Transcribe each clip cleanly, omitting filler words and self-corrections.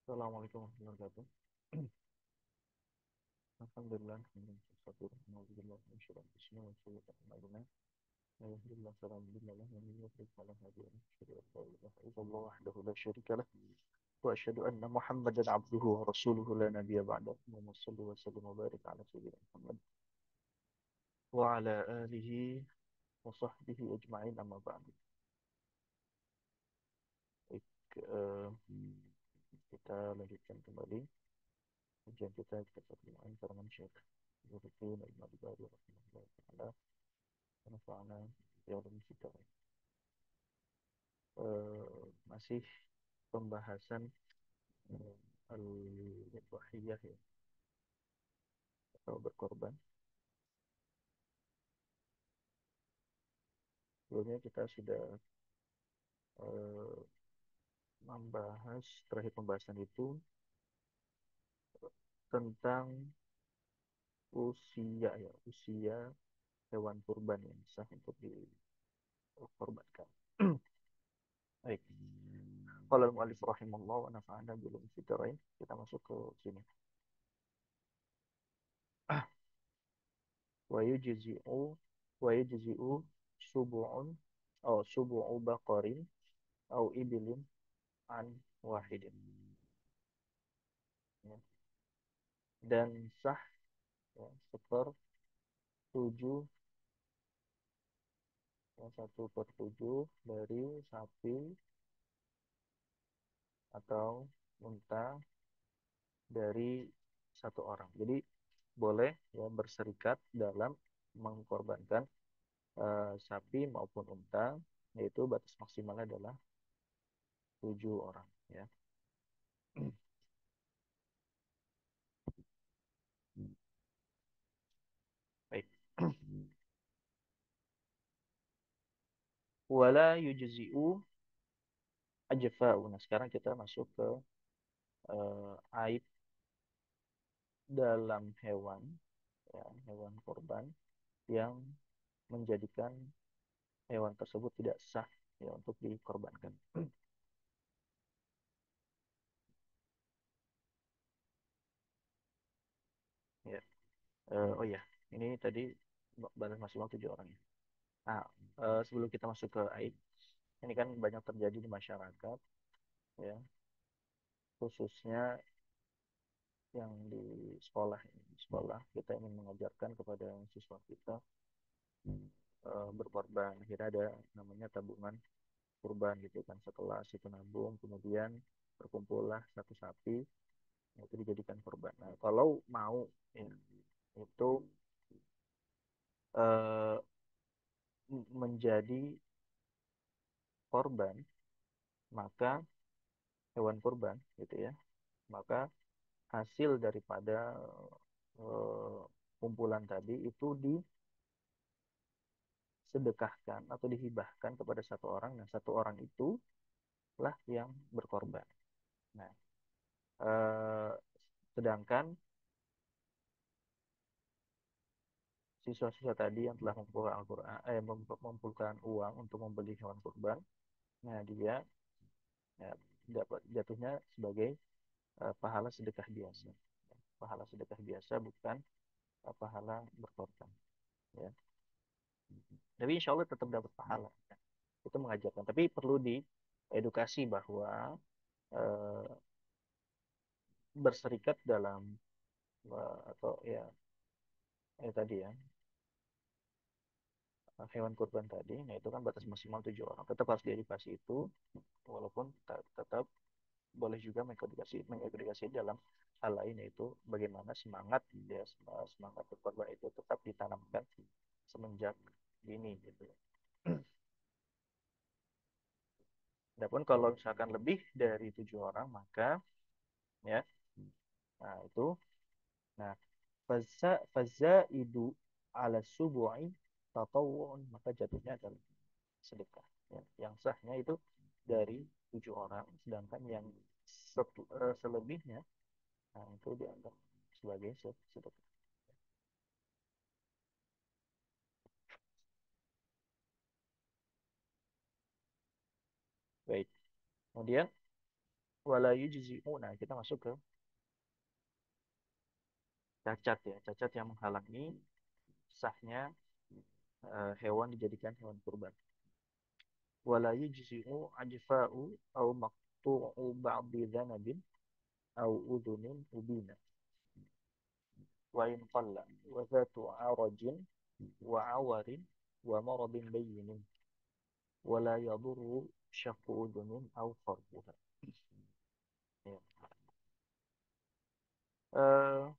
Assalamualaikum warahmatullahi wabarakatuh. Alhamdulillah, wa asyhadu anna Muhammadan abduhu wa rasuluhu la nabiyya ba'da. Allahumma shalli wa sallim wa barik ala sayyidina Muhammad wa ala alihi wa sahbihi ajma'in amma ba'du. Baik, eh, kita lanjutkan kembali ujian kita pertemuan karangan Syekh Nuruddin Al-Ma'rifari rahimahullah taala wa nafa'ana bi ulumil fiqh. Masih pembahasan al-ibahiyah ya, atau berkorban. Sebelumnya kita sudah eh, membahas terakhir pembahasan itu tentang usia hewan kurban yang sah untuk dikorbankan. Baik. Qala al-mu'allif rahimahullah wa nafa'ana bil fitarain. Kita masuk ke sini. Wa yujzi'u wa yujzi'u subu'un subu'u baqarin au ibilin an wahidin. Ya. Dan sah ya, sepertujuh ya, 1/7 dari sapi atau unta dari satu orang. Jadi boleh ya berserikat dalam mengkorbankan sapi maupun unta, yaitu batas maksimalnya adalah 7 orang ya. Baik. Wala yujzi'u ajfa'u. Nah, sekarang kita masuk ke aib dalam hewan ya, hewan korban yang menjadikan hewan tersebut tidak sah ya untuk dikorbankan. Ya. Oh ya, ini tadi batas maksimal 7 orang ya. Nah, sebelum kita masuk ke aib, ini kan banyak terjadi di masyarakat, ya, khususnya yang di sekolah. Di sekolah kita ingin mengajarkan kepada siswa kita berkorban. Akhirnya ada namanya tabungan kurban gitu kan. Setelah itu nabung, kemudian berkumpullah satu sapi, itu dijadikan korban. Nah, kalau mau ya, itu eh, menjadi korban, maka hewan kurban gitu ya, maka hasil daripada eh, kumpulan tadi itu disedekahkan atau dihibahkan kepada satu orang. Nah, satu orang itu lah yang berkorban. Nah, eh, sedangkan siswa-siswa tadi yang telah mengumpulkan Al-Quran, mengumpulkan uang untuk membeli hewan kurban, nah dia ya, dapat jatuhnya sebagai pahala sedekah biasa. Pahala sedekah biasa bukan pahala berkorban. Ya. Tapi insya Allah tetap dapat pahala. Itu mengajarkan. Tapi perlu diedukasi bahwa eh, berserikat dalam atau ya, tadi ya, hewan kurban tadi, nah itu kan batas maksimal 7 orang. Tetap harus diedukasi itu, walaupun tetap boleh juga mengedukasi dalam hal lain, yaitu bagaimana semangat ya, semangat berkorban itu tetap ditanamkan semenjak dini gitu. Adapun kalau misalkan lebih dari 7 orang, maka ya, nah itu, nah faza idu ala subu'i tatawun, maka jatuhnya adalah sedekah. Ya. Yang sahnya itu dari 7 orang, sedangkan yang selebihnya, nah itu dianggap sebagai sedekah. Baik. Kemudian Wala yujzi'u. Nah, kita masuk ke cacat ya. Cacat yang menghalangi sahnya hewan dijadikan hewan kurban. Wala yujzi'u ajfa'u au maqtu'u ba'di dhanabin au udhunin ubina. Wa in qalla wa dhatu arajin wa awarin wa maradin bayyinin. Wala yadurru syaqqu udhunin au farquha. Ya.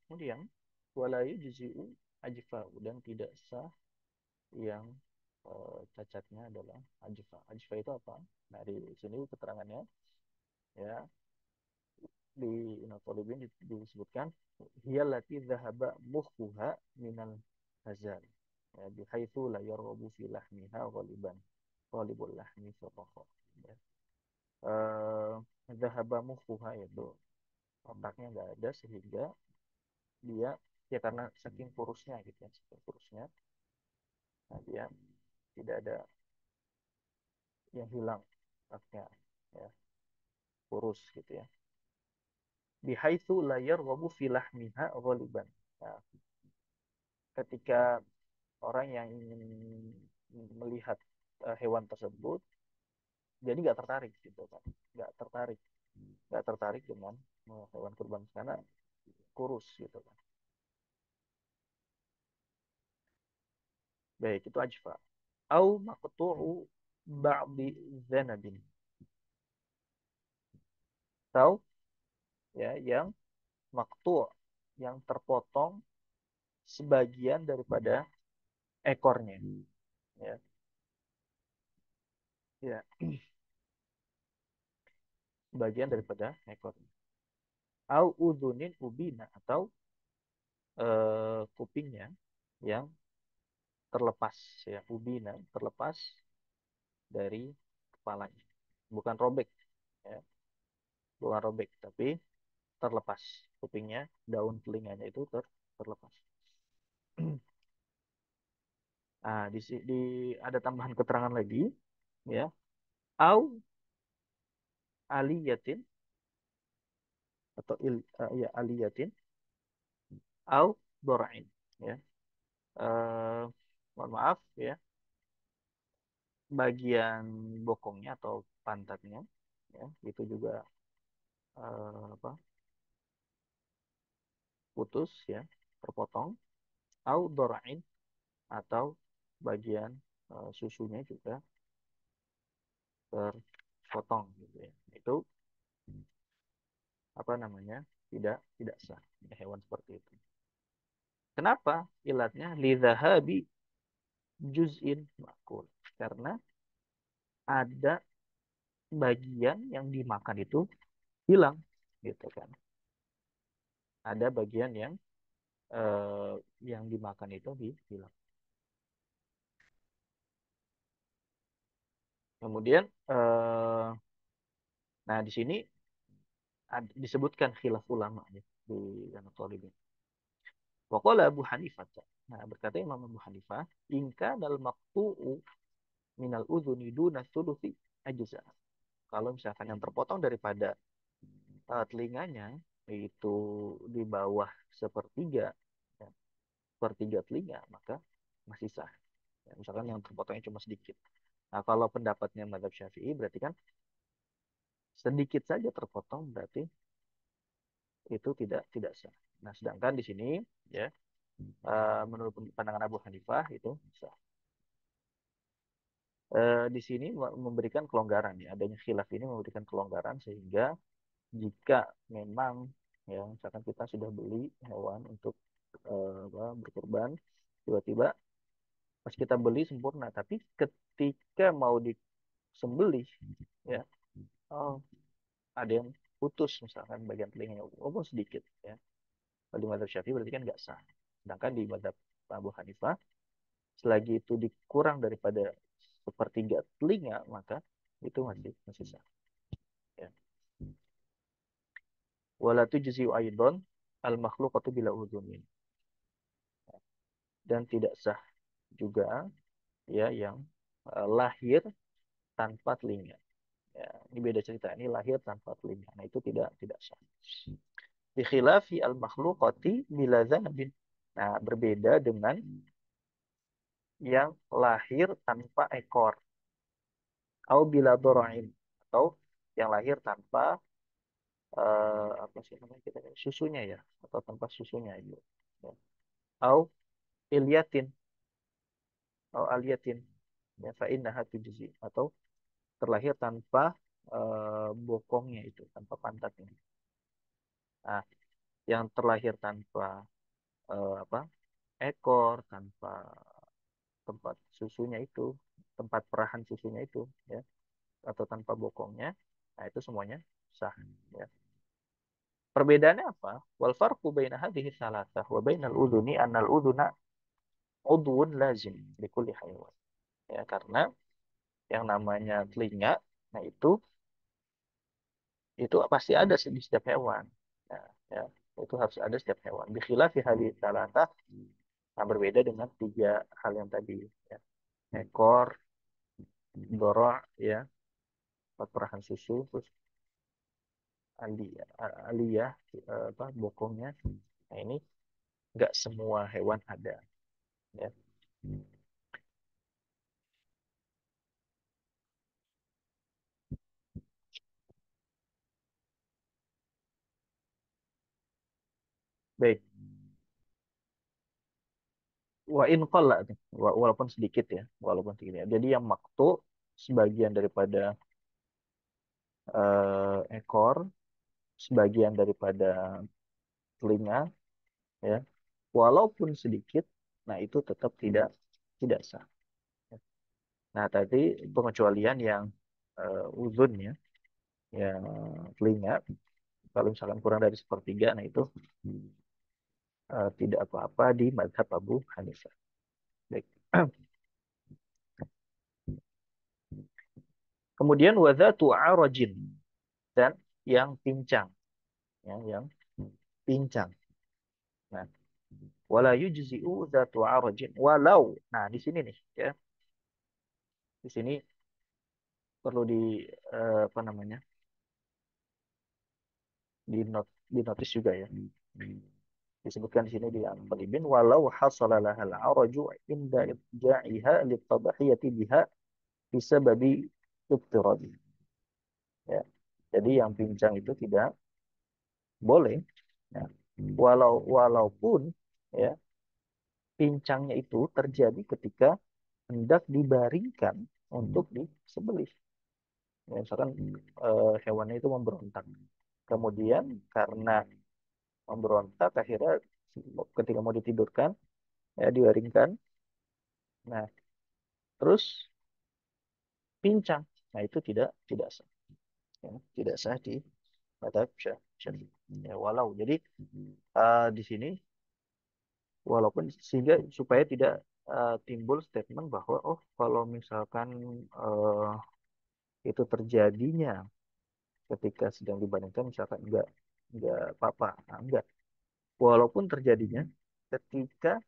Kemudian wala yujzi'u ajfa'u, dan tidak sah yang cacatnya adalah ajfa. Ajfa itu apa? Nah, di sini keterangannya ya, di Inatolibin disebutkan hiyallati dhahaba mukhuha minal hazal, ya, bihaitsu la yarghabu fi lahmiha ghaliban ghalibul lahmi sadaqa, ya. Dhahaba mukhuha itu otaknya nggak ada, sehingga dia, ya karena saking kurusnya gitu ya, saking kurusnya, nah dia tidak ada yang hilang otaknya, ya, kurus gitu ya. Bihaitsu la yarghabu fi lahmiha ghaliban. Nah, ketika orang yang ingin melihat hewan tersebut, jadi nggak tertarik gitu kan, nggak tertarik, nggak tertarik dengan hewan kurban karena kurus gitu kan. Baik, itu ajfa. Au maqtu'u ba'di zanabin. Atau ya yang maktu', yang terpotong sebagian daripada ekornya, ya. Ya, sebagian daripada ekornya. Au udhunin ubina, atau kupingnya yang terlepas, ya, ubina, terlepas dari kepalanya, bukan robek, ya, bukan robek, tapi terlepas kupingnya, daun telinganya itu terlepas. Nah, ada tambahan keterangan lagi, ya, au aliyatin, atau ya, aliyatin au dora'in, ya. Eh, Mohon maaf ya, bagian bokongnya atau pantatnya, ya, itu juga apa, putus, ya, terpotong, au dora'in, atau bagian susunya juga terpotong gitu ya. Itu apa namanya, tidak sah, ya, hewan seperti itu. Kenapa? Ilatnya lidzahabi juz'in makul, karena ada bagian yang dimakan itu hilang gitu kan. Ada bagian eh, yang dimakan itu hilang. Kemudian nah di sini disebutkan khilaf ulama ya, di Anatoliya. Waqala Abu Hanifah. Nah, berkata Imam Abu Hanifah, "Inka dal maqtu'u minal udhuni duna thuluthi ajza." Kalau misalkan yang terpotong daripada telinganya itu di bawah sepertiga, ya, sepertiga telinga, maka masih sah. Ya, misalkan yang terpotongnya cuma sedikit. Nah, kalau pendapatnya Madzhab Syafi'i berarti kan sedikit saja terpotong, berarti itu tidak sah. Nah, sedangkan di sini ya, menurut pandangan Abu Hanifah itu sah. Di sini memberikan kelonggaran, ya, adanya khilaf ini memberikan kelonggaran, sehingga jika memang ya misalkan kita sudah beli hewan untuk berkurban, tiba-tiba pas kita beli sempurna, tapi ketika mau disembelih, ya, oh, ada yang putus misalkan bagian telinganya walaupun sedikit, ya. Kalau di madzhab Syafi'i berarti kan nggak sah. Sedangkan di madzhab Abu Hanifah, selagi itu dikurang daripada sepertiga telinga, maka itu masih sah, ya. Wala tujzi'u aidan al makhluqatu bila udhunin, dan tidak sah juga ya yang lahir tanpa telinga, Ya, ini beda cerita. Ini lahir tanpa telinga. Nah, itu tidak sah. Bikhilafi al-makhluqati bila zanabin. Nah, berbeda dengan yang lahir tanpa ekor. Au bila dora'in. Atau yang lahir tanpa apa sih namanya kita susunya ya, atau tanpa susunya itu. Ya. Au ilyatin, au aliyatin. Ya, fa innaha tujzi, atau terlahir tanpa bokongnya itu, tanpa pantatnya. Nah, yang terlahir tanpa apa? Ekor, tanpa tempat susunya itu, tempat perahan susunya itu, ya, atau tanpa bokongnya, nah itu semuanya sah. Ya. Perbedaannya apa? Wal farqu baina hadhihi thalathah wa bainal udhuni annal udhuna udhun lazim likulli hayawan. Ya, karena yang namanya telinga, nah itu pasti ada di setiap hewan. Ya, ya, itu harus ada setiap hewan. Bikhilafi hadhihi thalathah, nah berbeda dengan tiga hal yang tadi, ya. Ekor, dorok, ya, perahan susu, terus aliyah, apa, bokongnya. Nah, ini nggak semua hewan ada, ya. Baik. Wa in qalla nih, walaupun sedikit ya, walaupun sedikit ya. Jadi yang maktu sebagian daripada ekor, sebagian daripada telinga, ya, walaupun sedikit, nah itu tetap tidak sah. Nah, tadi pengecualian yang uzun ya, yang telinga, kalau misalkan kurang dari sepertiga, nah itu tidak apa-apa di mazhab Abu Hanifah. Baik. Kemudian wadzatu arajin, dan yang pincang, ya, yang pincang. Nah, wala yujzi'u dzatu arajin walau. Nah, di sini nih, ya. Di sini perlu apa namanya? Di notis juga ya. Disebutkan di sini di Al-Qalibin walau hasala lahal araju inda irja'iha litadhiyati biha bisababi ibtiradi. Ya. Jadi yang pincang itu tidak boleh, ya. Walaupun, ya, pincangnya itu terjadi ketika hendak dibaringkan untuk disembelih. Ya, misalkan hewannya itu memberontak. Kemudian karena memberontak akhirnya ketika mau ditidurkan, ya, dibaringkan. Nah, terus pincang. Nah, itu tidak sah. Ya, tidak sah di madhab Syafi'i. Ya, walau. Jadi di sini walaupun sehingga supaya tidak timbul statement bahwa oh kalau misalkan eh, itu terjadinya ketika sedang dibandingkan misalkan enggak apa-apa. Nah, enggak. Walaupun terjadinya ketika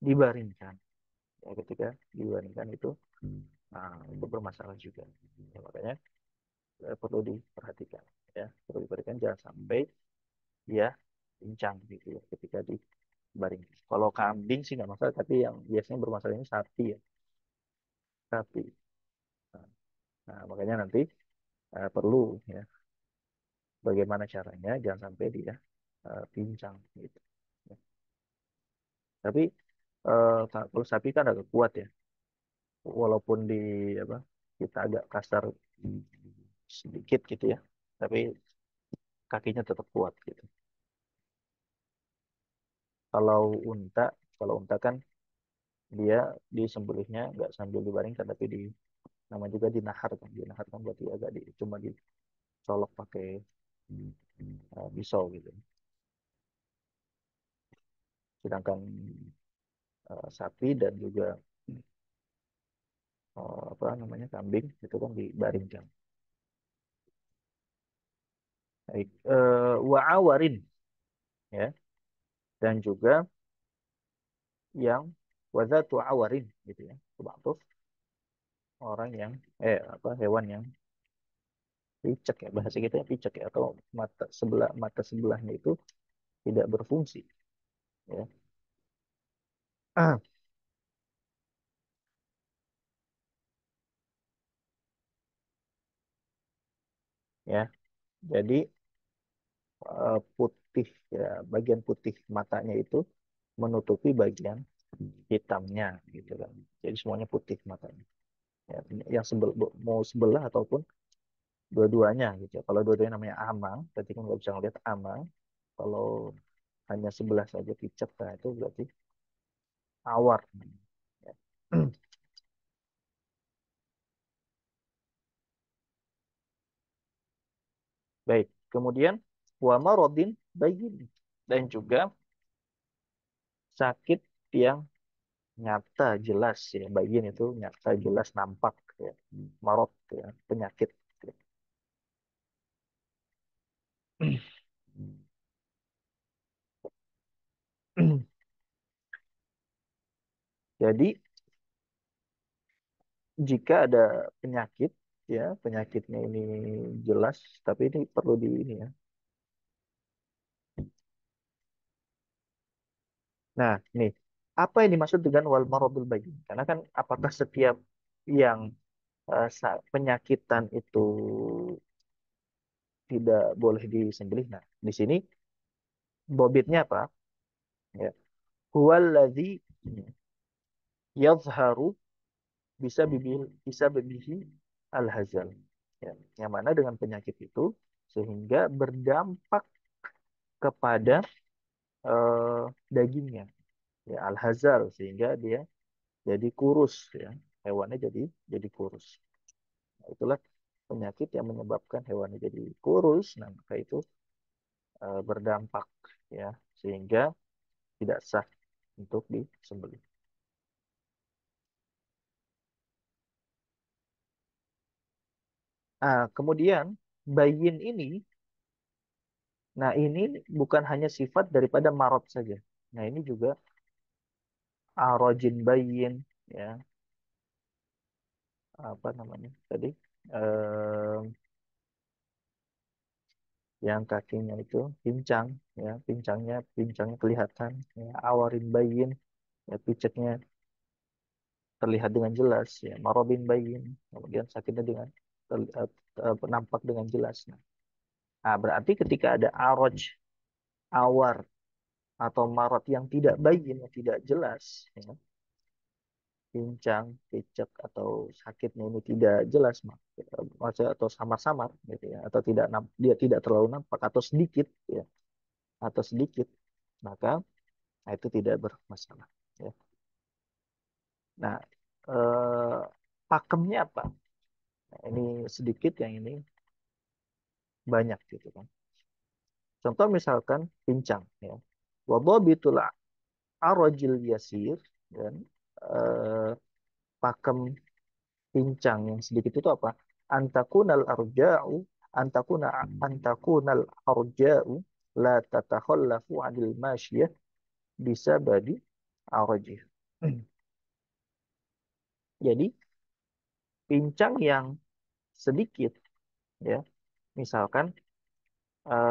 dibaringkan. Ya, ketika dibaringkan itu, nah, itu bermasalah juga. Ya, makanya perlu diperhatikan, ya, perlu diperhatikan jangan sampai dia pincang gitu ya ketika dibaringkan. Kalau kambing sih nggak masalah, tapi yang biasanya bermasalah ini sapi ya, sapi. Nah, nah, makanya nanti perlu, ya, bagaimana caranya jangan sampai dia pincang gitu. Ya. Tapi kalau sapi kan agak kuat ya, walaupun apa kita agak kasar sedikit gitu ya, tapi kakinya tetap kuat gitu. Kalau unta, kalau unta kan dia disembelihnya nggak sambil dibaringkan, tapi nama juga dinahar kan, dinahar kan berarti agak cuma dicolok pakai pisau gitu. Sedangkan sapi dan juga apa namanya kambing itu kan dibaringkan. Baik, wa'awarin, ya, dan juga yang wazatu awarin gitu ya. Itu orang yang apa hewan yang picek ya, bahasa kita picek ya, atau mata sebelahnya itu tidak berfungsi ya. Ya, jadi putih ya, bagian putih matanya itu menutupi bagian hitamnya gitu kan. Jadi semuanya putih matanya. Ya, yang mau sebelah ataupun dua-duanya gitu. Kalau dua-duanya namanya amang, berarti kan nggak bisa ngeliat amang. Kalau hanya sebelah saja picek, nah itu berarti awar. Ya. Baik, kemudian wa maradin bayin, dan juga sakit yang nyata jelas ya. Bayin itu nyata jelas nampak ya. Marad ya, penyakit. Jadi jika ada penyakit ya, penyakitnya ini jelas, tapi ini perlu di ini ya. Nah, nih, apa yang dimaksud dengan wal maradul bayin? Karena kan apakah setiap yang penyakitan itu tidak boleh disembelih? Nah, di sini bobitnya apa? Ya. Huwallazi yazharu bisa bibihi al-hazal. Ya. Yang mana dengan penyakit itu sehingga berdampak kepada eh, dagingnya, ya al-hazal, sehingga dia jadi kurus ya. Hewannya jadi kurus. Nah, itulah penyakit yang menyebabkan hewannya jadi kurus. Nah, maka itu berdampak ya, sehingga tidak sah untuk disembelih. Nah, kemudian bayin ini, nah ini bukan hanya sifat daripada marot saja. Nah, ini juga arojin bayin ya, apa namanya tadi? Eh, yang kakinya itu pincang ya, pincangnya kelihatan ya, awarin bayin ya, piceknya terlihat dengan jelas ya, marobin bayin, kemudian sakitnya dengan nampak dengan jelas. Nah, berarti ketika ada aroj, awar, atau marot yang tidak bayin, yang tidak jelas ya, pincang, picek, atau sakitnya ini tidak jelas, maksudnya atau samar-samar gitu ya, atau dia tidak terlalu nampak atau sedikit ya, atau sedikit, maka nah, itu tidak bermasalah ya. Nah, eh, pakemnya apa? Nah, ini sedikit, yang ini banyak gitu kan. Contoh misalkan pincang ya. Wadhabitul arajil yasir, dan eh, pakem pincang yang sedikit itu apa? Antakunal arja'u antakunal arja'u la tatakhallafu 'anil masyiyah bisa badi arajih. Jadi pincang yang sedikit ya, misalkan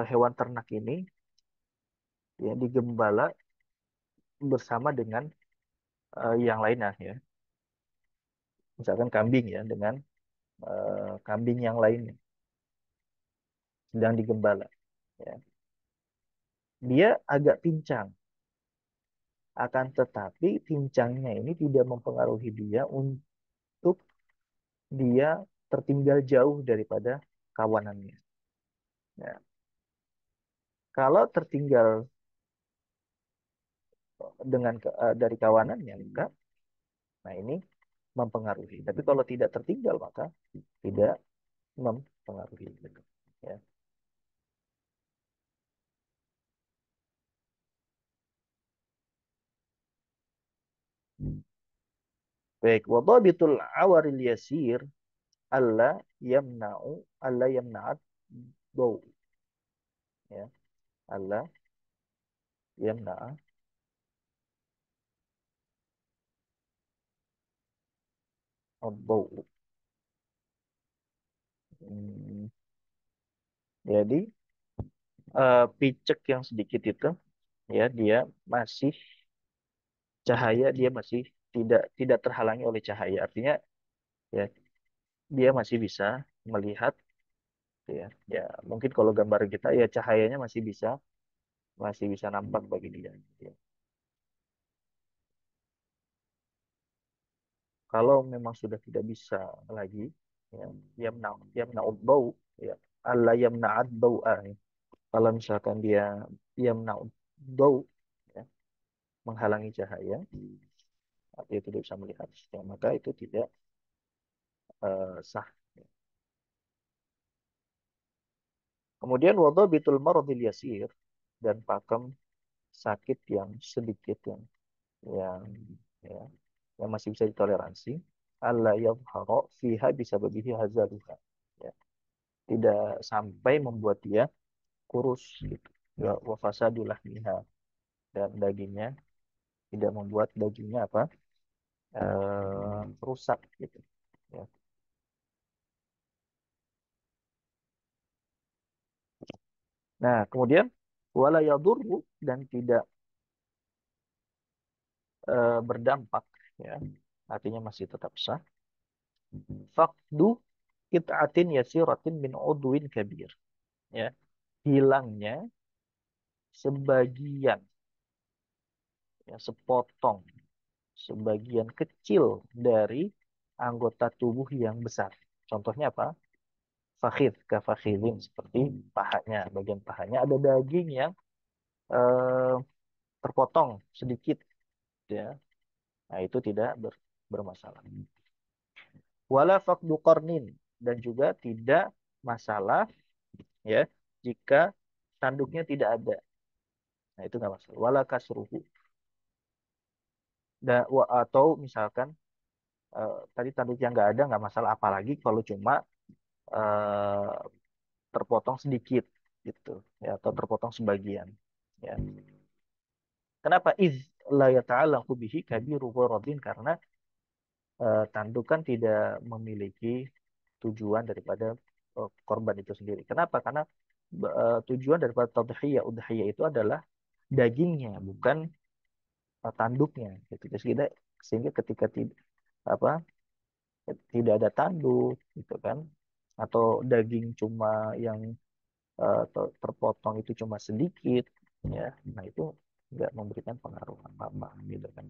hewan ternak ini ya digembala bersama dengan yang lainnya ya. Misalkan kambing ya dengan kambing yang lainnya sedang digembala ya. Dia agak pincang, akan tetapi pincangnya ini tidak mempengaruhi dia untuk dia tertinggal jauh daripada kawanannya. Ya. Kalau tertinggal dari kawanannya, enggak. Nah, ini mempengaruhi. Tapi kalau tidak tertinggal, maka tidak mempengaruhi. Ya. Baik, wadhabitul awaril yasir alla yamna'at bau ya, alla yamna'a bau. Jadi picek yang sedikit itu ya dia masih cahaya dia masih tidak tidak terhalangi oleh cahaya. Artinya ya dia masih bisa melihat ya. Ya mungkin kalau gambar kita ya cahayanya masih bisa nampak bagi dia. Ya. Kalau memang sudah tidak bisa lagi ya yamna'ud daw ya alla yamna'ad daw'a ya. Kalau misalkan dia yamna'ud daw ya, menghalangi cahaya artinya tidak bisa melihat ya, maka itu tidak sah. Kemudian wadhabitul maradil yasir dan pakem sakit yang sedikit yang ya, yang masih bisa ditoleransi alla yadhhara fiha bisababihi hazaluha ya, tidak sampai membuat dia kurus gitu ya wa fasadul lahmiha dan dagingnya tidak membuat dagingnya apa rusak gitu ya. Nah, kemudian wala yadurru dan tidak berdampak ya. Artinya masih tetap sah. Faqdu qit'atin yasiratin min udwin kabir ya. Hilangnya sebagian ya sepotong sebagian kecil dari anggota tubuh yang besar. Contohnya apa? Fakhid, kafakhidin seperti pahanya, bagian pahanya ada daging yang eh, terpotong sedikit ya. Nah, itu tidak bermasalah. Wala faqdu qarnin dan juga tidak masalah ya jika tanduknya tidak ada. Nah, itu nggak masalah. Wala kasruhu atau misalkan tadi tanduknya nggak ada nggak masalah apalagi kalau cuma eh, terpotong sedikit gitu ya atau terpotong sebagian ya. Kenapa iz la yata'allaqu bihi kabiru gharadin karena tanduk kan tidak memiliki tujuan daripada korban itu sendiri. Kenapa? Karena tujuan daripada tadhiyah udhiyah itu adalah dagingnya bukan tanduknya gitu. Sehingga ketika tidak apa tidak ada tanduk gitu kan atau daging cuma yang terpotong itu cuma sedikit ya nah itu nggak memberikan pengaruh apa-apa gitu kan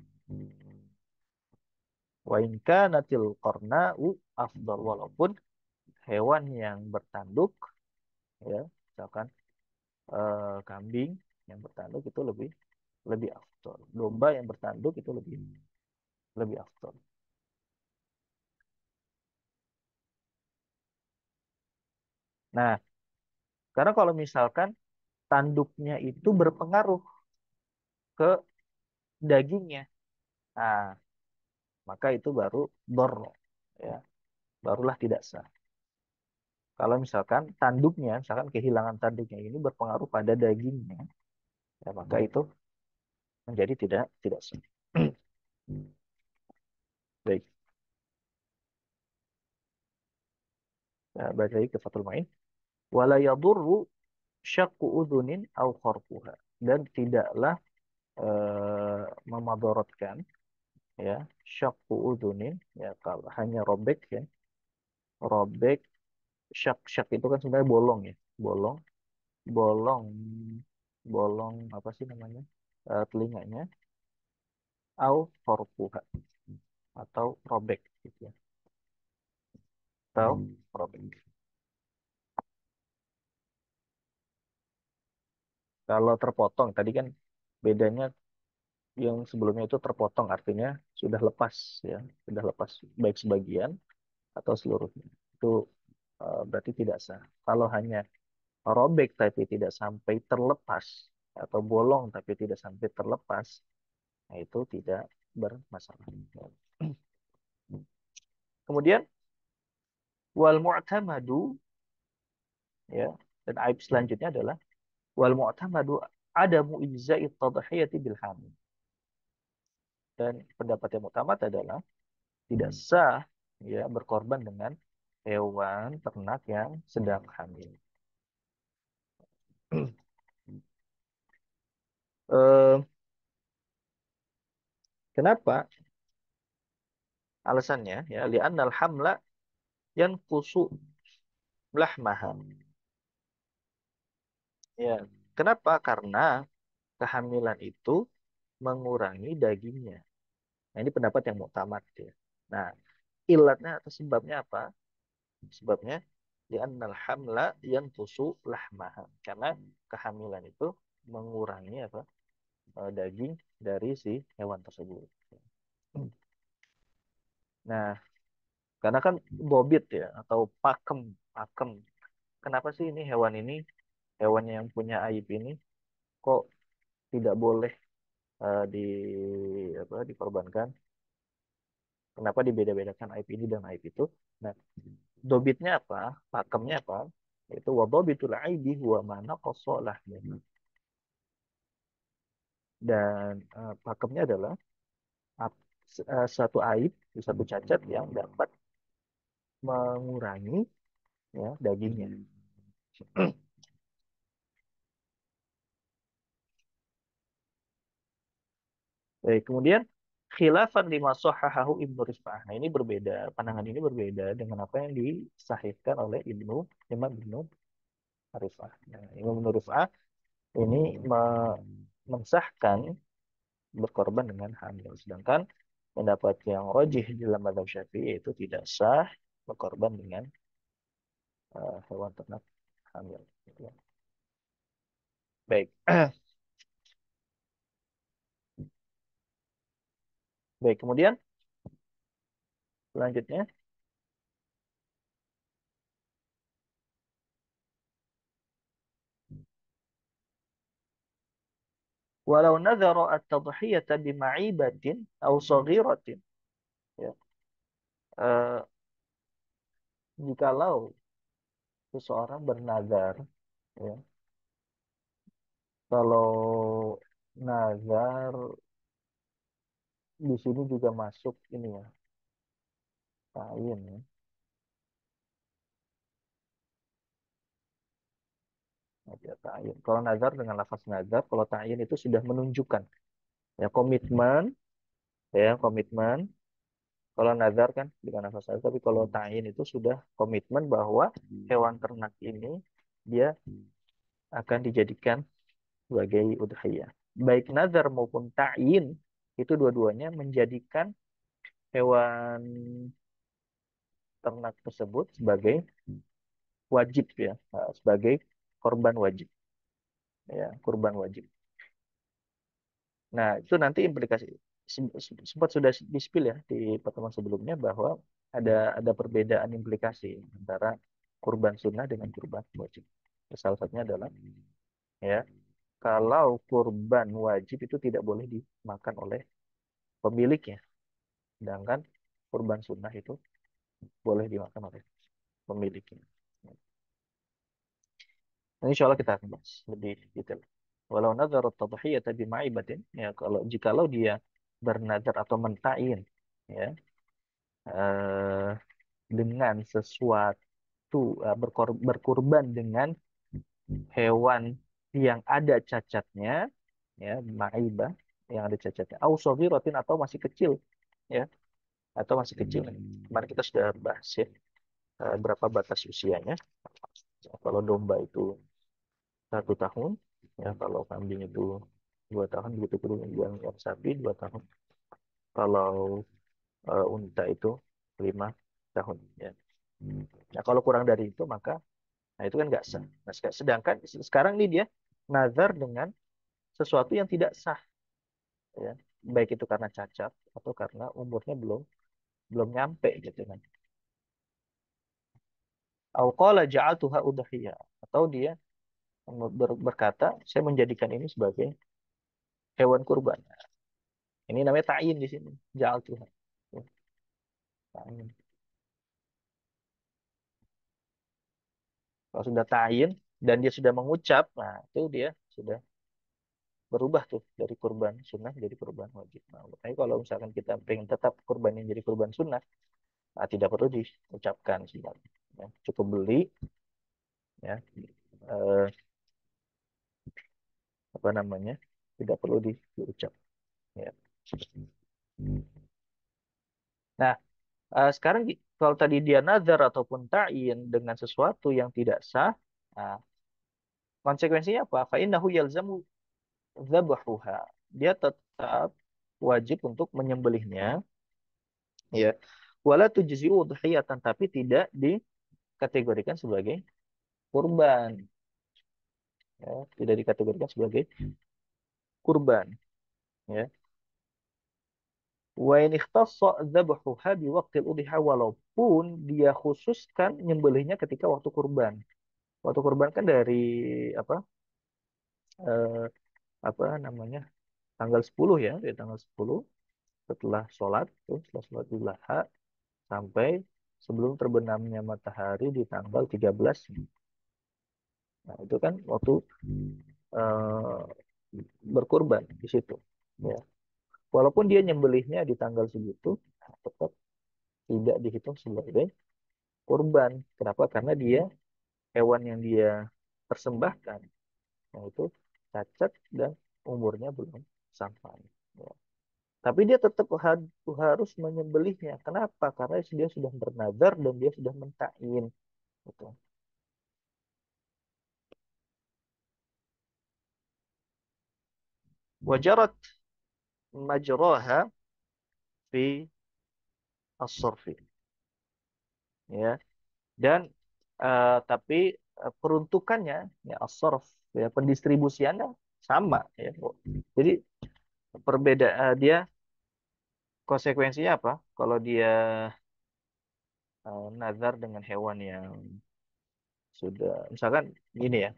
wa in kanatil qarna'u afdal walaupun hewan yang bertanduk ya misalkan kambing yang bertanduk itu lebih lebih afdal domba yang bertanduk itu lebih lebih afdal. Nah karena kalau misalkan tanduknya itu berpengaruh ke dagingnya nah maka itu baru dor ya barulah tidak sah. Kalau misalkan tanduknya, misalkan kehilangan tanduknya ini berpengaruh pada dagingnya, ya maka itu menjadi tidak sah. Baik, nah, balik lagi ke Fathul Main. Wala yadurru syaqqu udhunin au kharfuha. Dan tidaklah memadaratkan ya syaqqu udhunin ya kalau hanya robek ya robek syak itu kan sebenarnya bolong ya bolong bolong bolong apa sih namanya telinganya au kharfuha atau robek gitu ya atau robek. Kalau terpotong tadi kan bedanya yang sebelumnya itu terpotong artinya sudah lepas ya sudah lepas baik sebagian atau seluruhnya itu berarti tidak sah. Kalau hanya robek tapi tidak sampai terlepas atau bolong tapi tidak sampai terlepas nah itu tidak bermasalah. Kemudian wal mu'tamadu ya dan aib selanjutnya adalah wal mu'tamadu adamu ijza'i tadhiyati bil hamil. Dan pendapat yang utama adalah tidak sah ya berkorban dengan hewan ternak yang sedang hamil. Eh, kenapa? Alasannya ya li'annal hamla yanqusu lahmaha. Ya. Kenapa? Karena kehamilan itu mengurangi dagingnya. Nah, ini pendapat yang muktamad ya. Nah, ilatnya atau sebabnya apa? Sebabnya li'annal hamla yanqusu lahmaha. Karena kehamilan itu mengurangi apa? Daging dari si hewan tersebut. Nah, karena kan bobit ya atau pakem, pakem. Kenapa sih ini hewan ini, hewan yang punya aib ini kok tidak boleh di apa dikorbankan? Kenapa dibeda-bedakan aib ini dan aib itu? Nah, dobitnya apa? Pakemnya apa? Itu wadobitul aibi huwa mana kosolah. Dan pakemnya adalah satu aib, satu cacat yang dapat mengurangi ya dagingnya. Baik, kemudian khilafan lima sahahahu Ibnu Rifa'ah. Nah, ini berbeda, pandangan ini berbeda dengan apa yang disahihkan oleh Imam Ibnu Rifa'ah. Nah, Imam Ibnu Rifa'ah ini mensahkan berkorban dengan hamil. Sedangkan pendapat yang rajih dalam mazhab Syafi'i itu tidak sah berkorban dengan hewan ternak hamil. Ya. Baik. Baik, kemudian selanjutnya walau nadhara at-tadhiyata bima'ibatin aw saghiratin ya. Eh, jikalau seseorang bernazar ya, kalau nazar di sini juga masuk ini ya, ta'yin ya. Ya, ta'yin. Kalau nazar dengan lafaz nazar, kalau ta'yin itu sudah menunjukkan ya komitmen ya komitmen. Kalau nazar kan dengan nafas nazar, tapi kalau ta'yin itu sudah komitmen bahwa hewan ternak ini dia akan dijadikan sebagai udhiyah. Baik nazar maupun ta'yin itu dua-duanya menjadikan hewan ternak tersebut sebagai wajib ya, sebagai korban wajib ya, kurban wajib. Nah, itu nanti implikasi sempat sudah di-spill ya di pertemuan sebelumnya bahwa ada perbedaan implikasi antara kurban sunnah dengan kurban wajib. Salah satunya adalah ya kalau kurban wajib itu tidak boleh dimakan oleh pemiliknya, sedangkan kurban sunnah itu boleh dimakan oleh pemiliknya. Nah, insya Allah kita akan bahas lebih detail. Walau nadhar tadhiyata bima'ibatin, ya kalau jikalau dia bernadar atau mentain ya eh, dengan sesuatu berkurban dengan hewan yang ada cacatnya ya ma'ibah yang ada cacatnya au rotin atau masih kecil ya atau masih kecil. Kemarin kita sudah bahas ya berapa batas usianya. Kalau domba itu 1 tahun ya, kalau kambing itu 2 tahun, begitu pun yang sapi 2 tahun, kalau unta itu 5 tahun ya. Nah, kalau kurang dari itu maka nah itu kan nggak sah. Nah, sedangkan sekarang ini dia nazar dengan sesuatu yang tidak sah ya, baik itu karena cacat atau karena umurnya belum belum nyampe gitu kan. Au qala ja'altuha udhiyah, atau dia berkata saya menjadikan ini sebagai hewan kurban. Ini namanya ta'yin di sini. Ja'altuha. Ya, ta'yin. Kalau sudah ta'yin dan dia sudah mengucap, nah itu dia sudah berubah tuh dari kurban sunnah jadi kurban wajib. Nah, tapi kalau misalkan kita pengen tetap kurban yang jadi kurban sunnah, nah, tidak perlu diucapkan sebenarnya. Ya, cukup beli, ya, apa namanya? tidak perlu diucap. Ya. Nah, sekarang kalau tadi dia nazar ataupun ta'in dengan sesuatu yang tidak sah, nah, konsekuensinya apa? Fa'innahu yalzamu dzabahuha. Dia tetap wajib untuk menyembelihnya, ya. Wala tujzi'u udhiyatan, tapi tidak dikategorikan sebagai kurban, ya. Tidak dikategorikan sebagai kurban, ya. Wa in ikhtassa dzabhuha bi waqtil udhiya, walaupun dia khususkan nyembelihnya ketika waktu kurban. Waktu kurban kan dari apa? eh, apa namanya? Tanggal 10 ya, dari tanggal 10 setelah sholat, tuh, setelah sholat Idul Adha sampai sebelum terbenamnya matahari di tanggal 13. Nah, itu kan waktu eh, berkurban di situ. Ya. Walaupun dia nyembelihnya di tanggal segitu, tetap tidak dihitung sebagai kurban. Kenapa? Karena dia hewan yang dia persembahkan, yaitu cacat dan umurnya belum sampai. Ya. Tapi dia tetap harus menyembelihnya. Kenapa? Karena dia sudah bernazar dan dia sudah mentain. Gitu. Wajarat majroha fi as-sarfi. Ya. Dan tapi peruntukannya, ya as-sarf, ya pendistribusiannya sama. Ya. Jadi perbedaan dia konsekuensinya apa? Kalau dia nazar dengan hewan yang sudah, misalkan gini ya,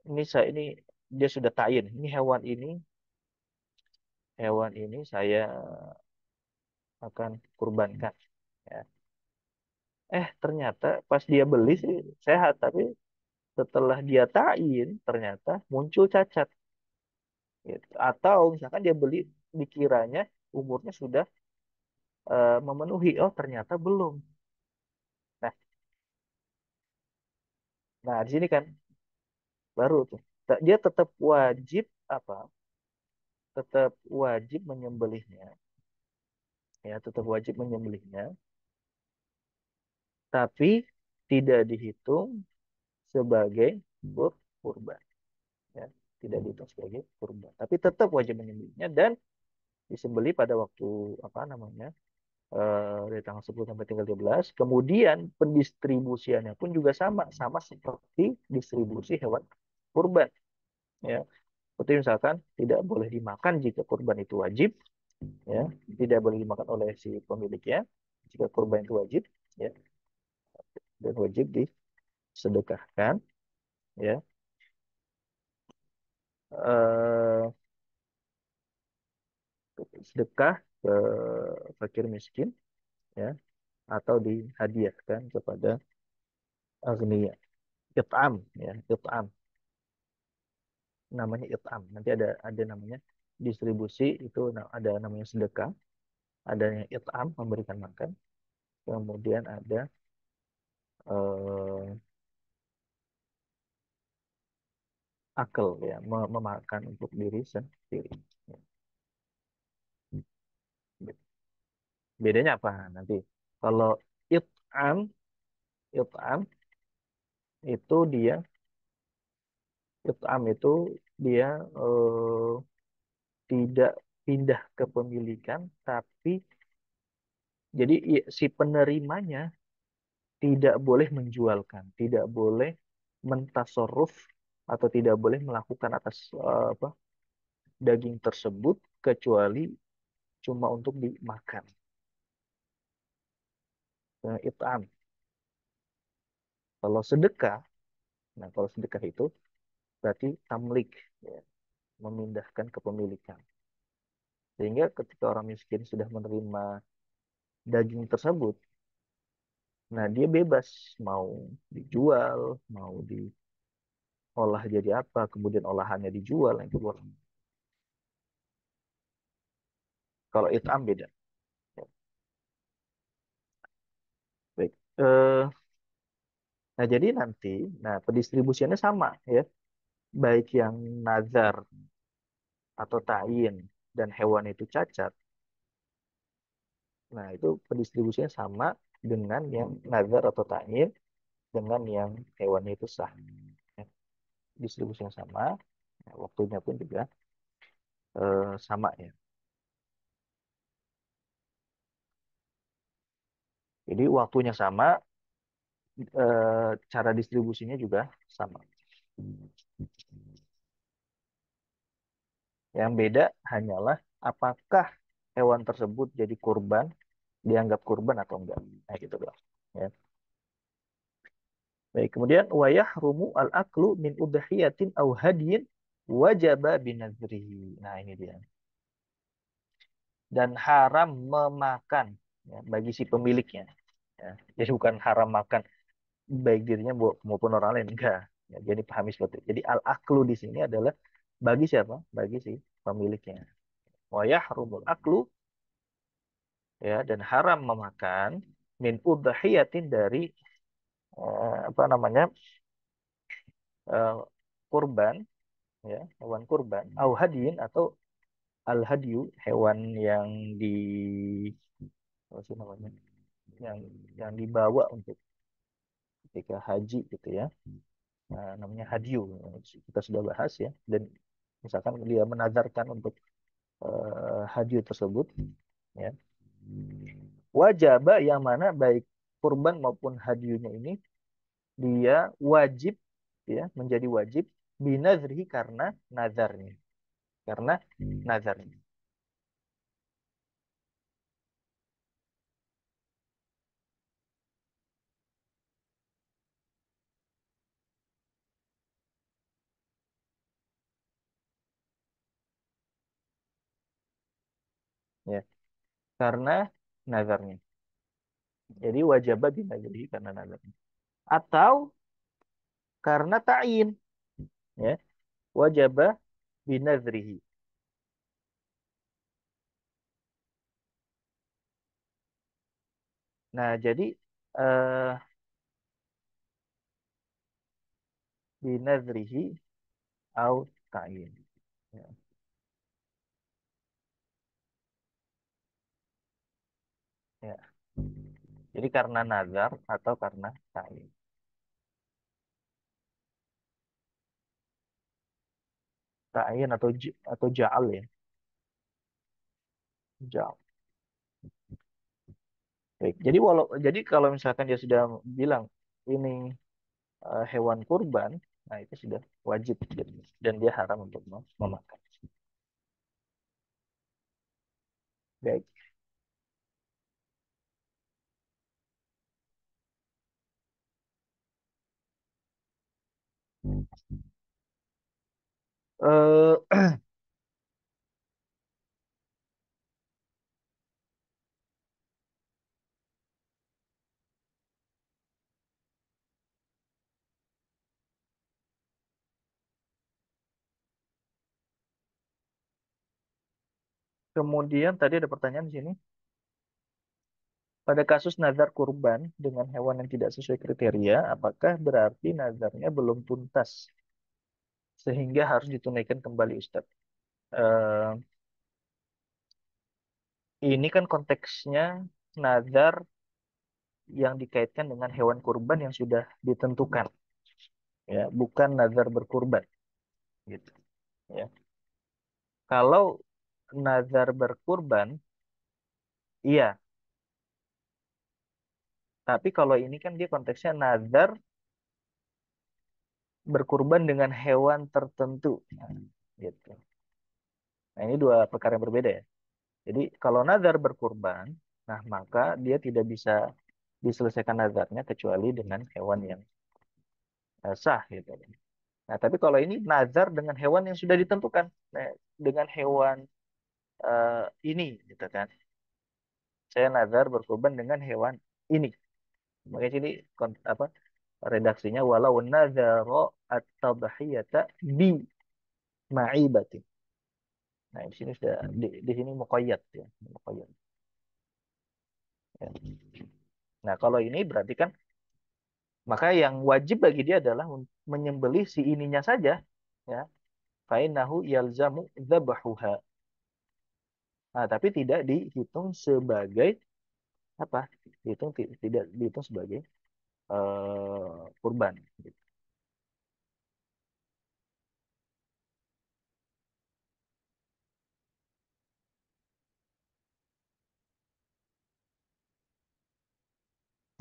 ini dia sudah tayin, ini hewan ini saya akan kurbankan. Ya. Ternyata pas dia beli sih sehat, tapi setelah dia tayin ternyata muncul cacat. Gitu. Atau misalkan dia beli dikiranya umurnya sudah memenuhi, oh ternyata belum. Nah, nah di sini kan baru tuh. Dia tetap wajib apa? Tetap wajib menyembelihnya, ya tetap wajib menyembelihnya, tapi tidak dihitung sebagai kurban, ya tidak dihitung sebagai kurban, tapi tetap wajib menyembelihnya dan disembelih pada waktu apa namanya dari tanggal 10 sampai tanggal 13. Kemudian pendistribusiannya pun juga sama sama seperti distribusi hewan kurban, ya. Seperti misalkan tidak boleh dimakan jika kurban itu wajib, ya, tidak boleh dimakan oleh si pemiliknya jika kurban itu wajib, ya, dan wajib disedekahkan, ya. Eh, Sedekah ke fakir miskin, ya, atau dihadiahkan kepada agniya. It'am, ya, it'am, namanya it'am. Nanti ada namanya distribusi itu, ada namanya sedekah, ada yang it'am, memberikan makan, kemudian ada eh, akal, ya, memakan untuk diri sendiri. Ya. Bedanya apa nanti? Kalau it'am, it'am itu dia it'am itu dia tidak pindah kepemilikan, tapi jadi si penerimanya tidak boleh menjualkan, tidak boleh mentasoruf atau tidak boleh melakukan atas apa daging tersebut kecuali cuma untuk dimakan. It'am. Kalau sedekah, nah kalau sedekah itu berarti tamlik, ya, memindahkan kepemilikan. Sehingga ketika orang miskin sudah menerima daging tersebut, nah dia bebas mau dijual, mau diolah jadi apa, kemudian olahannya dijual, itu boleh. Kalau it'am beda. Ya, baik. Nah jadi nanti, nah pendistribusiannya sama, ya, baik yang nazar. atau ta'in dan hewan itu cacat, nah itu pendistribusinya sama dengan yang nazar atau ta'in dengan yang hewannya itu sah. Ya, distribusinya sama, ya, waktunya pun juga sama ya. Jadi waktunya sama, cara distribusinya juga sama. Yang beda hanyalah apakah hewan tersebut jadi kurban, dianggap kurban atau enggak. Nah, gitu doang. Ya. Baik, kemudian wayah rumu al-aklu min udhiyatin au hadiyin wajaba binadrihi. Nah, ini dia. Dan haram memakan ya, bagi si pemiliknya. Ya. Jadi bukan haram makan baik dirinya maupun orang lain. Enggak. Ya, jadi pahami seperti itu. Jadi al-aklu di sini adalah bagi siapa? Bagi si pemiliknya. Wayah rumul aklu ya dan haram memakan min udhiyatin dari apa namanya eh, kurban ya hewan kurban au hadiin atau al hadiyu hewan yang di apa sih namanya yang dibawa untuk ketika haji gitu ya. Nah, namanya hadiyu kita sudah bahas ya dan misalkan dia menazarkan untuk hadiyu tersebut ya wajib yang mana baik kurban maupun hadiyunya ini dia wajib ya menjadi wajib binazrihi karena nazarnya ya karena nazarnya jadi wajib binazrihi karena nazarnya atau karena ta'in ya wajib binazrihi nah jadi eh, binazrihi au ta'in ya, ya. Jadi karena nazar atau karena ta'in ta'in atau atau ja'al ya ja'al. Baik. Jadi kalau misalkan dia sudah bilang ini hewan kurban, nah itu sudah wajib gitu. Dan dia haram untuk memakan. Baik. Eh, kemudian tadi ada pertanyaan di sini. Pada kasus nazar kurban dengan hewan yang tidak sesuai kriteria, apakah berarti nazarnya belum tuntas sehingga harus ditunaikan kembali Ustaz? Eh, ini kan konteksnya nazar yang dikaitkan dengan hewan kurban yang sudah ditentukan, ya, bukan nazar berkurban, gitu. Ya. Kalau nazar berkurban, iya. Tapi kalau ini kan dia konteksnya nazar berkurban dengan hewan tertentu, nah, gitu. Nah ini dua perkara yang berbeda ya. Jadi kalau nazar berkurban, nah maka dia tidak bisa diselesaikan nazarnya kecuali dengan hewan yang sah gitu. Nah, tapi kalau ini nazar dengan hewan yang sudah ditentukan. Nah, dengan hewan ini gitu kan. Saya nazar berkorban dengan hewan ini. Makanya sini apa redaksinya walau nazaro at-tadhiyata bi ma'ibati. Nah, di sini sudah di sini muqayyad ya, muqayyad. Ya. Nah, kalau ini berarti kan maka yang wajib bagi dia adalah menyembelih si ininya saja ya fainahu yalzamu dzabahuha. Nah, tapi tidak dihitung sebagai apa? Tidak dihitung sebagai kurban. Gitu.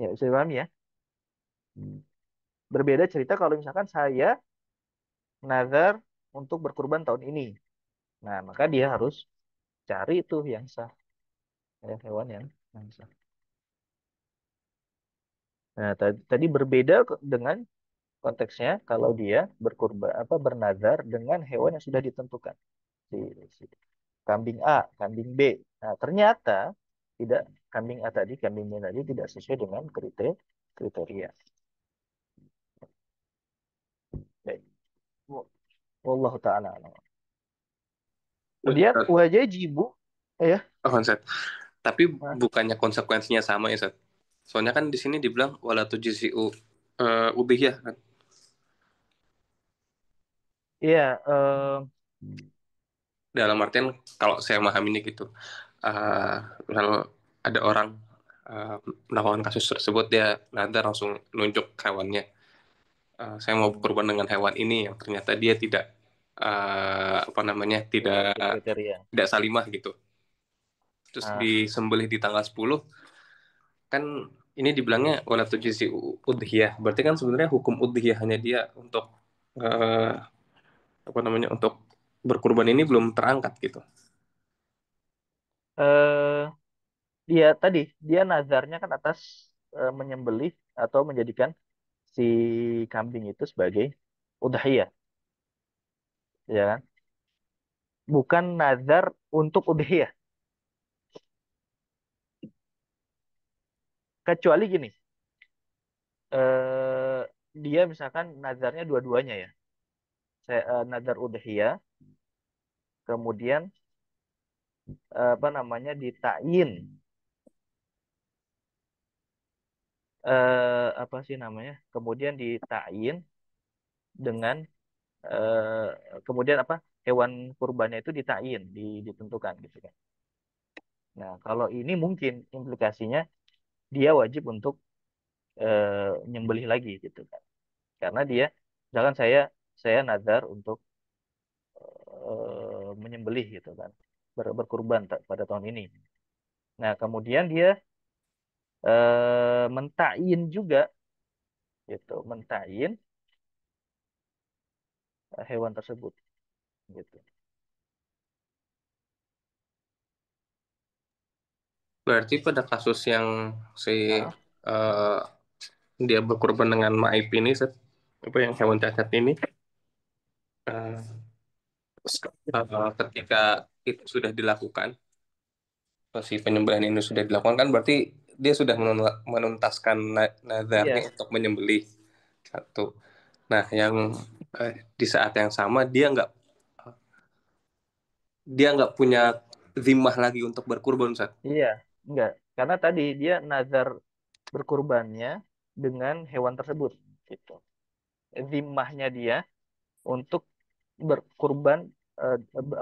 Ya, bisa dipahami ya. Hmm. Berbeda cerita kalau misalkan saya nazar untuk berkurban tahun ini. Nah, maka dia harus cari itu yang sah, ya, hewan yang sah. Nah, tadi berbeda dengan konteksnya kalau dia berkurban apa bernazar dengan hewan yang sudah ditentukan. Si, si kambing A, kambing B. Nah, ternyata tidak kambing A tadi, kambing B tadi tidak sesuai dengan kriteria. Baik. Wallahu taala alam. Kemudian Ustaz. wajibu ya. Oh, Ustaz. Tapi Nah, bukannya konsekuensinya sama ya, Ustaz? Soalnya kan di sini dibilang wala tujzi'u udhiyah kan. iya Dalam artian kalau saya memahaminya gitu. Eh, Lalu ada orang eh, melakukan kasus tersebut, dia nadar langsung nunjuk hewannya. Saya mau berkorban dengan hewan ini yang ternyata dia tidak apa namanya, tidak memenuhi kriteria. tidak salimah gitu. Terus Nah, disembelih di tanggal 10, kan ini dibilangnya wala tujzi udhiyah. Berarti kan sebenarnya hukum udhiyahnya dia untuk eh, apa namanya, untuk berkurban ini belum terangkat gitu. eh dia tadi dia nazarnya kan atas menyembelih atau menjadikan si kambing itu sebagai udhiyah, ya kan? Bukan nazar untuk udhiyah. Kecuali gini, dia misalkan nazarnya dua-duanya ya. Saya nazar udhiyah, kemudian apa namanya ditayin apa sih namanya? Kemudian ditayin dengan kemudian apa? Hewan kurbannya itu ditayin, ditentukan gitu kan. Nah, kalau ini mungkin implikasinya dia wajib untuk nyembelih lagi gitu kan. Karena dia misalkan saya nazar untuk menyembelih gitu kan. Berkurban pada tahun ini. Nah, kemudian dia mentayin juga gitu, mentayin hewan tersebut gitu. Berarti pada kasus yang si Nah, eh, dia berkorban dengan maib ini, apa yang hewan cacat ini, eh, ketika itu sudah dilakukan, si penyembelihan ini sudah dilakukan, kan berarti dia sudah menuntaskan nazarnya iya, untuk menyembelih satu. Nah, yang di saat yang sama dia nggak punya zimmah lagi untuk berkurban, Ustaz. iya, enggak. Karena tadi dia nazar berkurbannya dengan hewan tersebut gitu. Zimmahnya dia untuk berkurban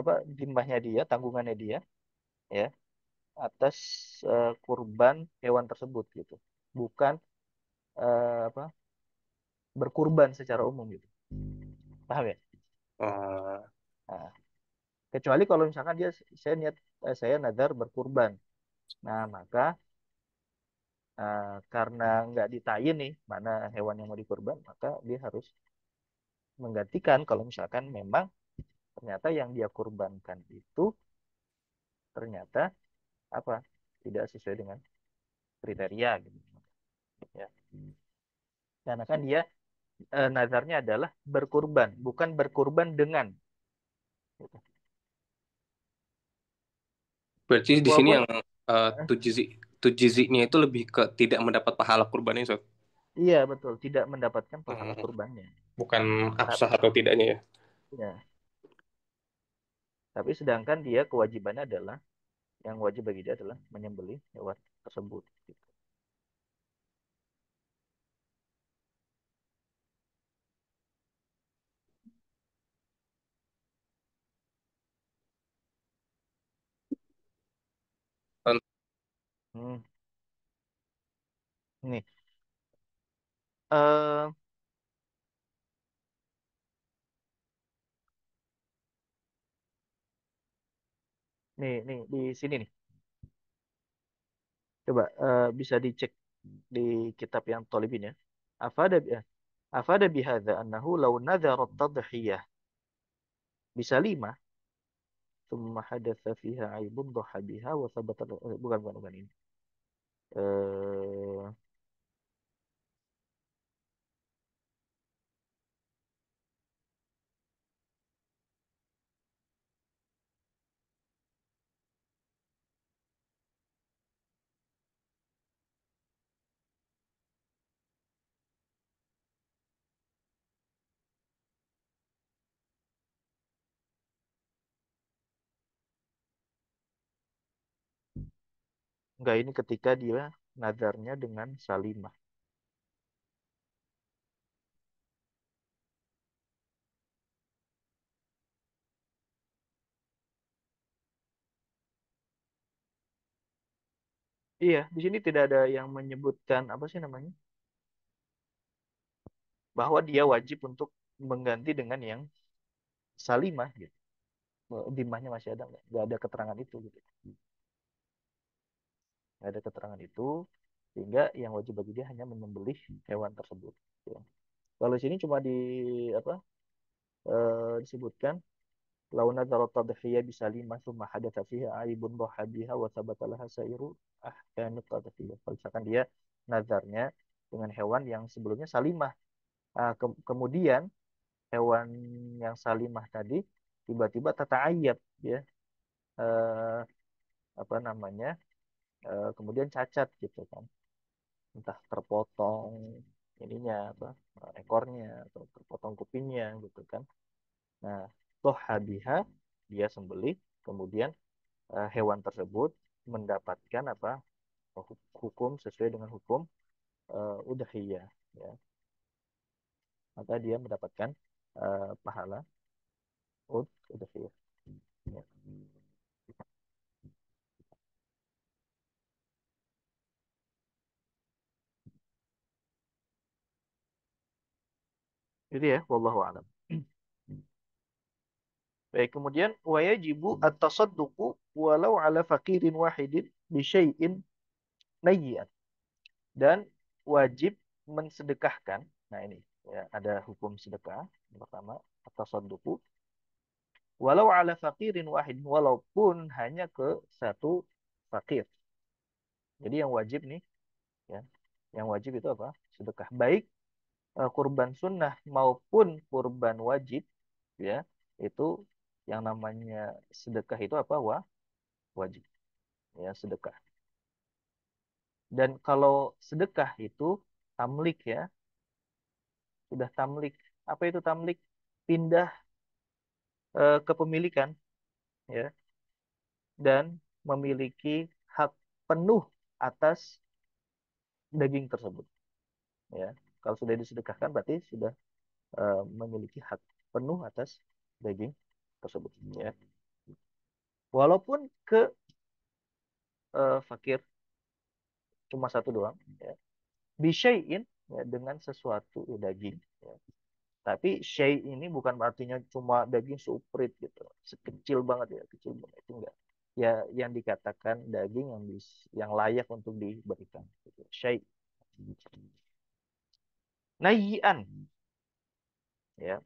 apa zimmahnya dia, tanggungannya dia ya atas kurban hewan tersebut gitu. Bukan apa berkurban secara umum gitu. Paham ya? Eh, Nah, kecuali kalau misalkan dia saya niat saya nazar berkurban. Nah, maka karena nggak ditayin nih mana hewan yang mau dikurban, maka dia harus menggantikan kalau misalkan memang ternyata yang dia kurbankan itu ternyata apa tidak sesuai dengan kriteria gitu ya. Karena kan dia nazarnya adalah berkurban, bukan berkurban dengan gitu. Berarti di sini Walaupun yang tujizi-nya itu lebih ke tidak mendapat pahala kurbannya, Ustaz. iya betul tidak mendapatkan pahala Hmm, kurbannya. bukan Tapi absah atau tidaknya ya. ya, tapi sedangkan dia kewajibannya adalah yang wajib bagi dia adalah menyembelih hewan tersebut. Gitu. Hmm, nih, eh nih di sini nih. Coba bisa dicek di kitab yang Tolibin ya. Afada bi afada bihadza annahu law nadhara tadhiyah bisa lima thumma hadatsa fiha aibun dhaha biha wa thabata bukan ini. Eh enggak, ini ketika dia nadarnya dengan salimah. Iya, di sini tidak ada yang menyebutkan apa sih namanya? Bahwa dia wajib untuk mengganti dengan yang salimah gitu. Dimahnya masih ada nggak? Nggak ada keterangan itu gitu. Nggak ada keterangan itu, sehingga yang wajib bagi dia hanya menyembelih hewan tersebut. Ya. Kalau di sini cuma di apa disebutkan launa darat tadhiyah bisa lima summa hadatsa fiha aibun dhaha biha wa thabata laha sairu ahkamut tadhiyah. Kalau misalkan dia nazarnya dengan hewan yang sebelumnya salimah. Kemudian hewan yang salimah tadi tiba-tiba tata'ayyab ya, eh, apa namanya, kemudian cacat gitu kan, entah terpotong ininya apa, ekornya atau terpotong kupingnya gitu kan. Nah, toh habiha, dia sembelih, kemudian hewan tersebut mendapatkan apa, hukum sesuai dengan hukum udhiyah ya, maka dia mendapatkan pahala udhiyah ya. Jadi ya, wallahu a'lam. Baik, kemudian wajibu at-tasadduqu walau ala faqirin wahidin bi syai'in nayyi'an, dan wajib mensedekahkan. Nah, ini ya, ada hukum sedekah. Yang pertama, at-tasadduqu walau ala faqirin wahid, walaupun hanya ke satu fakir. Jadi yang wajib nih ya, yang wajib itu apa? Sedekah. Baik kurban sunnah maupun kurban wajib ya, itu yang namanya sedekah itu apa? Wajib ya, sedekah. Dan kalau sedekah itu tamlik ya, sudah tamlik. Apa itu tamlik? Pindah kepemilikan ya, dan memiliki hak penuh atas daging tersebut ya. Kalau sudah disedekahkan berarti sudah memiliki hak penuh atas daging tersebut ya. Walaupun ke fakir cuma satu doang ya. Bisyai'in ya, dengan sesuatu daging ya. Tapi syai ini bukan artinya cuma daging seuprit gitu. Sekecil banget ya, kecil banget itu enggak. Ya yang dikatakan daging yang layak untuk diberikan gitu. Syai. Nayyian ya.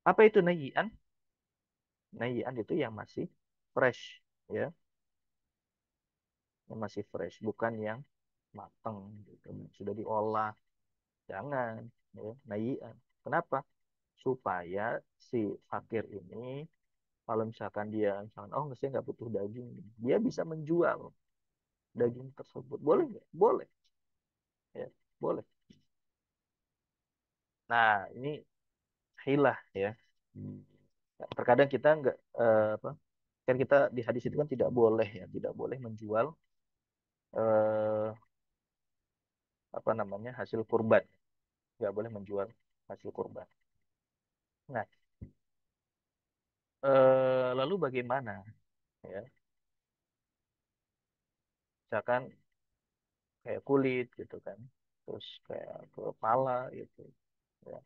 Apa itu nayyian? Nayyian itu yang masih fresh ya, yang masih fresh, bukan yang mateng gitu. Sudah diolah. Jangan ya, nayyian. Kenapa? Supaya si fakir ini kalau misalkan dia misalkan oh saya nggak butuh daging, dia bisa menjual daging tersebut. Boleh nggak? Boleh ya, boleh. Nah, ini hilah ya. Terkadang kita nggak apa, kan kita di hadis itu kan tidak boleh ya, tidak boleh menjual eh, apa namanya, hasil kurban, nggak boleh menjual hasil kurban. Nah, lalu bagaimana ya, Misalkan kayak kulit gitu kan, terus kayak kepala gitu, ya,